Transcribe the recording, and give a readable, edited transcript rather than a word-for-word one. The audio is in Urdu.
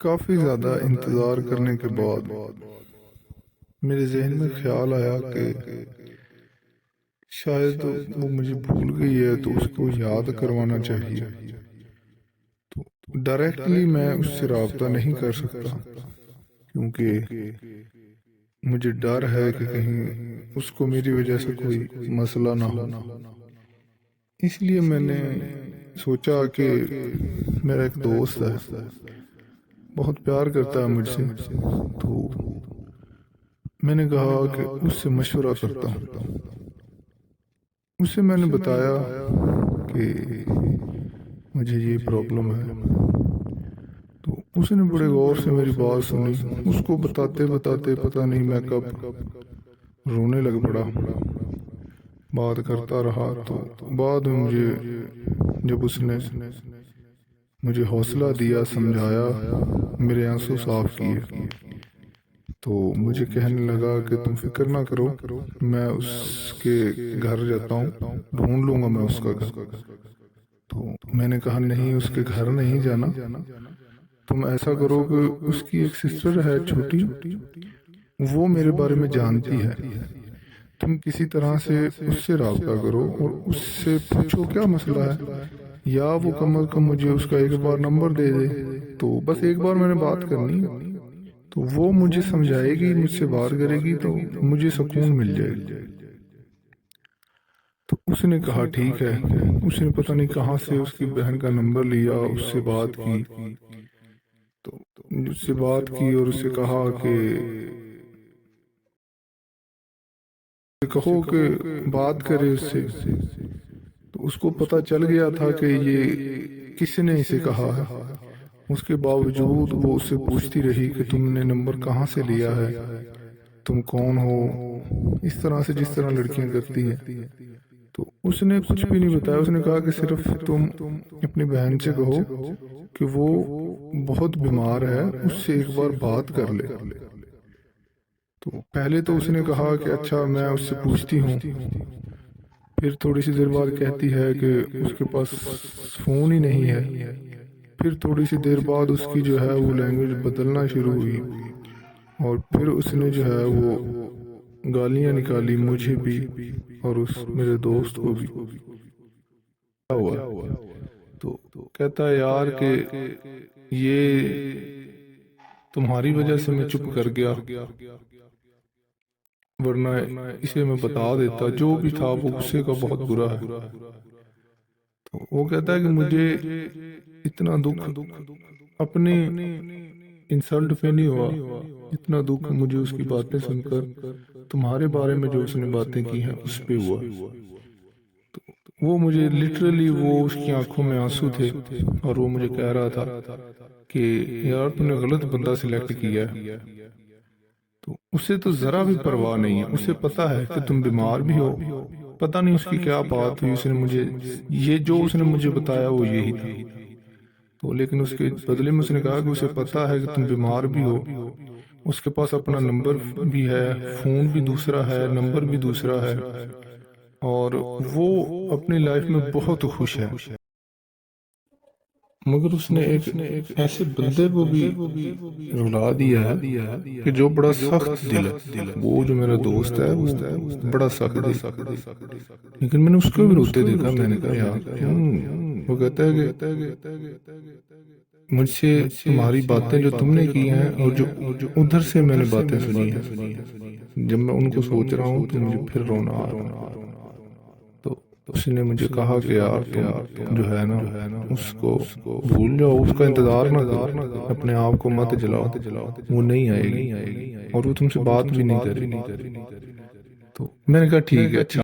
کافی زیادہ انتظار کرنے کے بعد میرے ذہن میں خیال آیا کہ شاید وہ مجھے بھول گئی ہے تو اس کو یاد کروانا چاہیے۔ تو ڈائریکٹلی میں اس سے رابطہ نہیں کر سکتا کیونکہ مجھے ڈر ہے کہ کہیں اس کو میری وجہ سے کوئی مسئلہ نہ ہو۔ اس لیے میں نے سوچا کہ میرا ایک دوست ہے، بہت پیار کرتا ہے مجھ سے، تو میں نے کہا کہ اس سے مشورہ کرتا ہوں۔ اسے میں نے بتایا کہ مجھے یہ پرابلم ہے، تو اس نے بڑے غور سے میری بات سنی۔ اس کو بتاتے بتاتے پتہ نہیں میں کب رونے لگ پڑا، بات کرتا رہا۔ تو بعد میں جب اس نے مجھے حوصلہ دیا، سمجھایا، میرے آنسو صاف کیے، تو مجھے کہنے لگا کہ تم فکر نہ کرو، میں اس کے گھر جاتا ہوں، ڈھونڈ لوں گا میں اس کا گھر۔ تو میں نے کہا نہیں، اس کے گھر نہیں جانا، تم ایسا کرو کہ اس کی ایک سسٹر ہے چھوٹی، وہ میرے بارے میں جانتی ہے، تم کسی طرح سے اس سے رابطہ کرو اور اس سے پوچھو کیا مسئلہ ہے، یا وہ کم از کم مجھے اس کا ایک بار نمبر دے دے، تو بس ایک بار میں نے بات کرنی، تو وہ مجھے سمجھائے گی، مجھ سے بات کرے گی، تو مجھے سکون مل جائے گی۔ تو اس نے کہا ٹھیک ہے۔ اس نے پتہ نہیں کہاں سے اس کی بہن کا نمبر لیا، اس سے بات کی، تو اس سے بات کی اور اس سے کہا کہ کہو کہ بات کرے اس سے۔ تو اس کو پتہ چل گیا تھا کہ یہ کس نے اسے کہا ہے، اس کے باوجود وہ اس سے پوچھتی رہی کہ تم نے نمبر کہاں سے لیا ہے، تم کون ہو، اس طرح سے جس طرح لڑکیاں کرتی ہیں۔ تو اس نے کچھ بھی نہیں بتایا، اس نے کہا کہ صرف تم اپنی بہن سے کہو کہ وہ بہت بیمار ہے، اس سے ایک بار بات کر لے۔ تو پہلے تو اس نے کہا کہ اچھا میں اس سے پوچھتی ہوں، پھر تھوڑی سی دیر بعد کہتی ہے کہ اس کے پاس فون ہی نہیں ہے، پھر تھوڑی سی دیر بعد اس کی جو ہے وہ لینگویج بدلنا شروع ہوئی، اور پھر اس نے جو ہے وہ گالیاں نکالی مجھے بھی اور اس میرے دوست کو بھی۔ کیا ہوا؟ تو کہتا ہے یار کہ یہ تمہاری وجہ سے میں چپ کر گیا، ورنہ اسے میں بتا دیتا، جو بھی تھا وہ غصے کا بہت برا ہے۔ تو وہ کہتا ہے کہ مجھے اتنا دکھ اپنے انسلٹ پہ نہیں ہوا، اتنا دکھ مجھے اس کی باتیں سن کر تمہارے بارے میں جو اس نے باتیں کی ہیں اس پہ ہوا۔ تو وہ مجھے لٹرلی، وہ اس کی آنکھوں میں آنسو تھے، اور وہ مجھے کہہ رہا تھا کہ یار تم نے غلط بندہ سلیکٹ کیا ہے۔ تو اسے تو ذرا بھی پرواہ نہیں ہے، اسے پتا ہے کہ تم بیمار بھی ہو، پتہ نہیں اس کی کیا بات ہوئی، اس نے مجھے یہ جو اس نے مجھے بتایا وہ یہی تھا۔ تو لیکن اس کے بدلے میں اس نے کہا کہ اسے پتا ہے کہ تم بیمار بھی ہو، اس کے پاس اپنا نمبر بھی ہے، فون بھی دوسرا ہے، نمبر بھی دوسرا ہے، اور وہ اپنی لائف میں بہت خوش ہے، مگر اس نے ایک ایسے بندے کو بھی رلا دیا ہے کہ جو بڑا سخت دل ہے۔ وہ جو میرا دوست ہے وہ بڑا سخت دل، لیکن میں نے اس کو بھی روتے دیکھا، میں نے کہا یار، وہ کہتا ہے کہ مجھ سے تمہاری باتیں جو تم نے کی ہیں اور جو ادھر سے میں نے باتیں سنی ہیں، جب میں ان کو سوچ رہا ہوں تو مجھے پھر رونا آ رہا ہے۔ تو اس نے مجھے کہا کہ یار تم جو ہے نا اس کو بھول جاؤ، اس کا انتظار نہ کرو، اپنے آپ کو مت جلاؤ، وہ نہیں آئے گی اور وہ تم سے بات بھی نہیں کرے گی۔ تو میں نے کہا ٹھیک ہے، اچھا